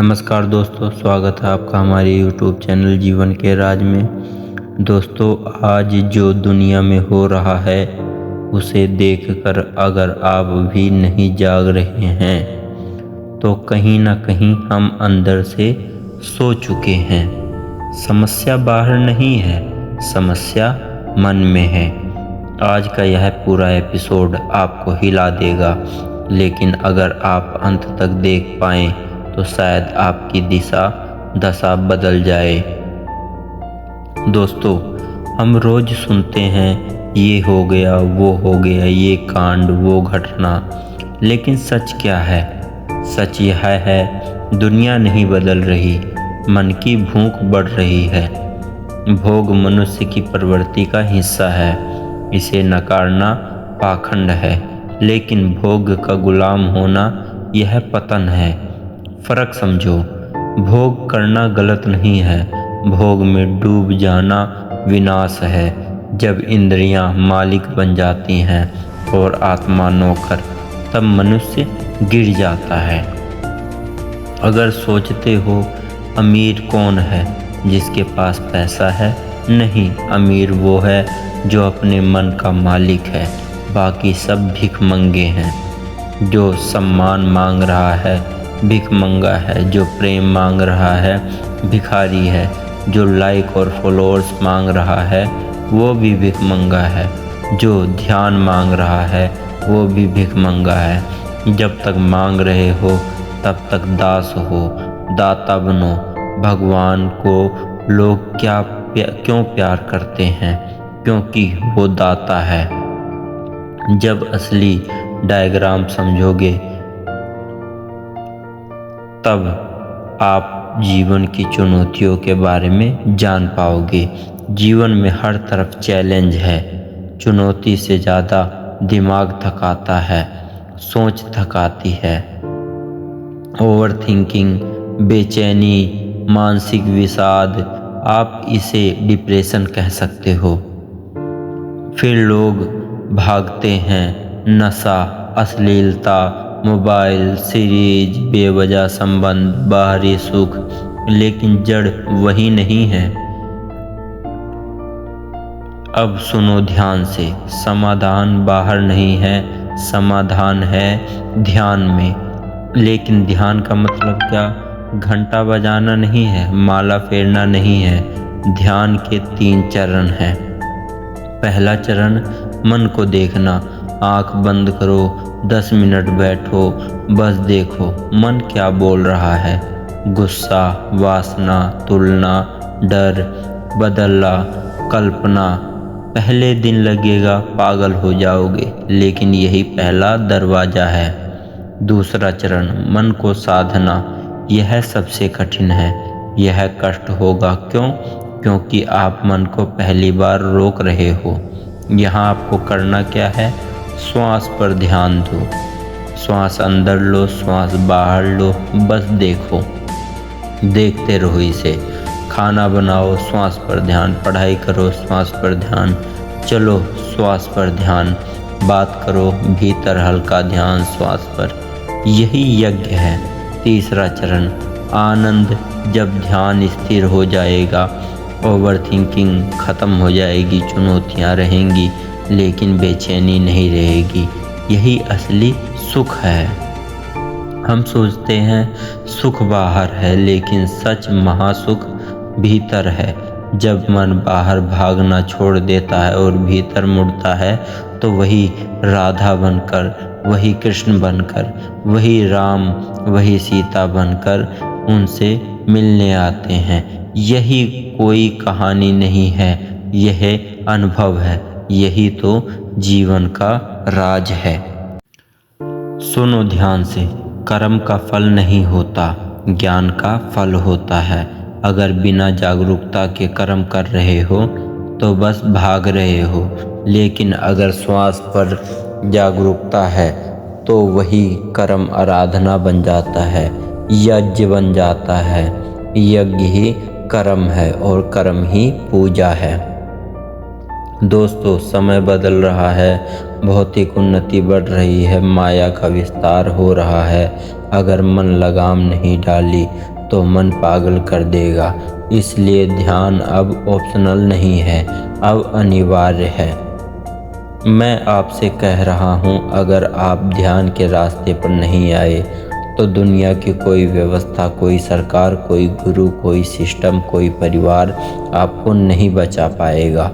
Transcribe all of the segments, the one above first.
नमस्कार दोस्तों, स्वागत है आपका हमारे YouTube चैनल जीवन के राज में। दोस्तों, आज जो दुनिया में हो रहा है उसे देखकर अगर आप भी नहीं जाग रहे हैं तो कहीं ना कहीं हम अंदर से सो चुके हैं। समस्या बाहर नहीं है, समस्या मन में है। आज का यह पूरा एपिसोड आपको हिला देगा, लेकिन अगर आप अंत तक देख पाएं तो शायद आपकी दशा बदल जाए। दोस्तों, हम रोज सुनते हैं ये हो गया, वो हो गया, ये कांड, वो घटना, लेकिन सच क्या है? सच यह है, दुनिया नहीं बदल रही, मन की भूख बढ़ रही है। भोग मनुष्य की प्रवृत्ति का हिस्सा है, इसे नकारना पाखंड है, लेकिन भोग का गुलाम होना यह पतन है। फर्क समझो, भोग करना गलत नहीं है, भोग में डूब जाना विनाश है। जब इंद्रियां मालिक बन जाती हैं और आत्मा नौकर, तब मनुष्य गिर जाता है। अगर सोचते हो अमीर कौन है? जिसके पास पैसा है? नहीं, अमीर वो है जो अपने मन का मालिक है। बाकी सब भिखमंगे हैं। जो सम्मान मांग रहा है भिखमंगा है, जो प्रेम मांग रहा है भिखारी है, जो लाइक और फॉलोअर्स मांग रहा है वो भी भिखमंगा है, जो ध्यान मांग रहा है वो भी भिखमंगा है। जब तक मांग रहे हो तब तक दास हो, दाता बनो। भगवान को लोग क्यों प्यार करते हैं? क्योंकि वो दाता है। जब असली डायग्राम समझोगे तब आप जीवन की चुनौतियों के बारे में जान पाओगे। जीवन में हर तरफ चैलेंज है। चुनौती से ज़्यादा दिमाग थकाता है, सोच थकाती है। ओवर थिंकिंग, बेचैनी, मानसिक विषाद, आप इसे डिप्रेशन कह सकते हो। फिर लोग भागते हैं नशा, अश्लीलता, मोबाइल, सीरीज, बेवजह संबंध, बाहरी सुख, लेकिन जड़ वही नहीं है। अब सुनो ध्यान से, समाधान बाहर नहीं है, समाधान है ध्यान में। लेकिन ध्यान का मतलब क्या? घंटा बजाना नहीं है, माला फेरना नहीं है। ध्यान के 3 चरण हैं। पहला चरण, मन को देखना। आंख बंद करो, 10 मिनट बैठो, बस देखो मन क्या बोल रहा है। गुस्सा, वासना, तुलना, डर, बदला, कल्पना। पहले दिन लगेगा पागल हो जाओगे, लेकिन यही पहला दरवाजा है। दूसरा चरण, मन को साधना। यह सबसे कठिन है। यह कष्ट होगा। क्यों? क्योंकि आप मन को पहली बार रोक रहे हो। यहाँ आपको करना क्या है? श्वास पर ध्यान दो। श्वास अंदर लो, श्वास बाहर लो, बस देखो, देखते रहो इसे। खाना बनाओ, श्वास पर ध्यान। पढ़ाई करो, श्वास पर ध्यान। चलो, श्वास पर ध्यान। बात करो, भीतर हल्का ध्यान श्वास पर। यही यज्ञ है। तीसरा चरण, आनंद। जब ध्यान स्थिर हो जाएगा, ओवर थिंकिंग खत्म हो जाएगी, चुनौतियाँ रहेंगी लेकिन बेचैनी नहीं रहेगी। यही असली सुख है। हम सोचते हैं सुख बाहर है, लेकिन सच महासुख भीतर है। जब मन बाहर भागना छोड़ देता है और भीतर मुड़ता है तो वही राधा बनकर, वही कृष्ण बनकर, वही राम, वही सीता बनकर उनसे मिलने आते हैं। यही कोई कहानी नहीं है, यह अनुभव है। यही तो जीवन का राज है। सुनो ध्यान से, कर्म का फल नहीं होता, ज्ञान का फल होता है। अगर बिना जागरूकता के कर्म कर रहे हो तो बस भाग रहे हो, लेकिन अगर श्वास पर जागरूकता है तो वही कर्म आराधना बन जाता है, यज्ञ बन जाता है। यज्ञ ही कर्म है और कर्म ही पूजा है। दोस्तों, समय बदल रहा है, भौतिक उन्नति बढ़ रही है, माया का विस्तार हो रहा है। अगर मन लगाम नहीं डाली तो मन पागल कर देगा। इसलिए ध्यान अब ऑप्शनल नहीं है, अब अनिवार्य है। मैं आपसे कह रहा हूँ, अगर आप ध्यान के रास्ते पर नहीं आए तो दुनिया की कोई व्यवस्था, कोई सरकार, कोई गुरु, कोई सिस्टम, कोई परिवार आपको नहीं बचा पाएगा।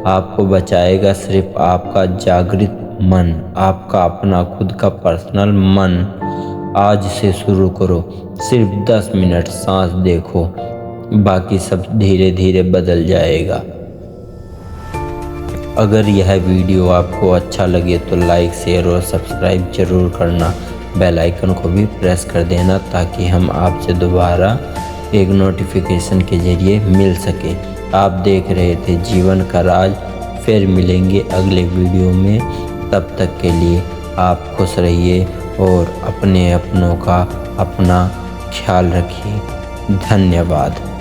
आपको बचाएगा सिर्फ आपका जागृत मन, आपका अपना खुद का पर्सनल मन। आज से शुरू करो, सिर्फ 10 मिनट सांस देखो, बाकी सब धीरे धीरे बदल जाएगा। अगर यह वीडियो आपको अच्छा लगे तो लाइक, शेयर और सब्सक्राइब जरूर करना। बेल आइकन को भी प्रेस कर देना ताकि हम आपसे दोबारा एक नोटिफिकेशन के जरिए मिल सके। आप देख रहे थे जीवन का राज। फिर मिलेंगे अगले वीडियो में। तब तक के लिए आप खुश रहिए और अपने अपनों का अपना ख्याल रखिए। धन्यवाद।